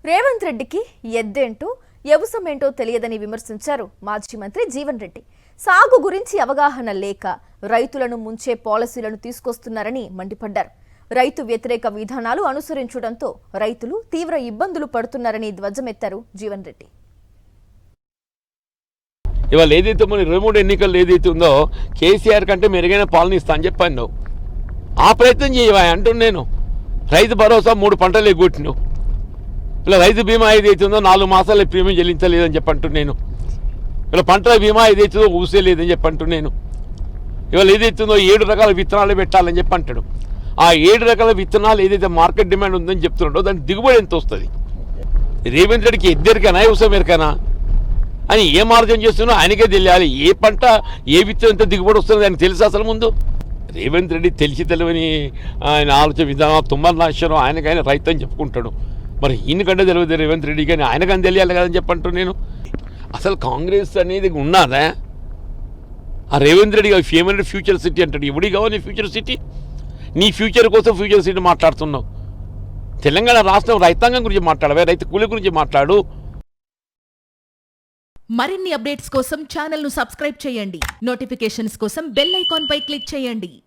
రేవంత్ రెడ్డికి ఎద్దేంటో వ్యవసాయమేంటో తెలియదని విమర్శించారు మాజీ మంత్రి జీవన్ రెడ్డి. సాగు గురించి అవగాహన లేక రైతులను ముంచే పాలసీలను తీసుకొస్తున్నారని మండిపడ్డారు. రైతు వ్యతిరేక విధానాలు అనుసరించడంతో రైతులు తీవ్ర ఇబ్బందులు పడుతున్నారని ధ్వజమెత్తారు జీవన్ రెడ్డి. ఇవాళ ఏదైతే మన 23 ఎన్నికల్లో ఏదైతే ఉందో కేసీఆర్ కంటే మెరుగైన పాలన ఇస్తా అని చెప్పాను. ఆ ప్రయత్నం చేయవా అంటున్నాను. నేను రైతు భరోసా 3 పంటలు ఎగ్గొట్టినావు. ఇలా రైతు బీమా ఏదైతే ఉందో 4 మాసాల ప్రీమియం చెల్లించలేదని చెప్పంటున్నాను. ఇలా పంటల బీమా ఏదైతుందో ఊసేలేదని చెప్పంటున్నాను. ఇవాళ ఏదైతుందో 7 రకాల విత్తనాలు పెట్టాలని చెప్పి అంటాడు. ఆ 7 రకాల విత్తనాలు ఏదైతే మార్కెట్ డిమాండ్ ఉందని చెప్తున్నాడో దానికి దిగుబడి ఎంత వస్తుంది? రేవంత్ రెడ్డికి ఇద్దరికైనా వ్యవసాయం ఎరికైనా అని ఏ మార్గం చేస్తున్నా ఆయనకే తెలియాలి. ఏ పంట ఏ విత్తనం ఎంత దిగుబడి వస్తుందో ఆయనకు తెలుసు. అసలు ముందు రేవంత్ రెడ్డి తెలిసి తెలియని ఆయన ఆలోచన విధానం తుమ్మల నాశనం ఆయనకైనా రైతు అని చెప్పుకుంటాడు. మరి ఈయనకంటే తెలియదు రేవంత్ రెడ్డి కానీ ఆయనకని తెలియాలి కదని చెప్పంటూ నేను అసలు కాంగ్రెస్ అనేది ఉన్నదా? ఆ రేవంత్ రెడ్డి ఫేమరెడ్ ఫ్యూచర్ సిటీ అంటాడు. ఎవడి కావాలి నీ ఫ్యూచర్ సిటీ? నీ ఫ్యూచర్ కోసం ఫ్యూచర్ సిటీ మాట్లాడుతున్నావు. తెలంగాణ రాష్ట్రం రైతాంగం గురించి మాట్లాడవే, రైతు కూలి గురించి మాట్లాడు. మరిన్ని అప్డేట్స్ కోసం ఛానల్ ను సబ్స్క్రైబ్ చేయండి. నోటిఫికేషన్స్ కోసం బెల్ ఐకాన్ పై క్లిక్ చేయండి.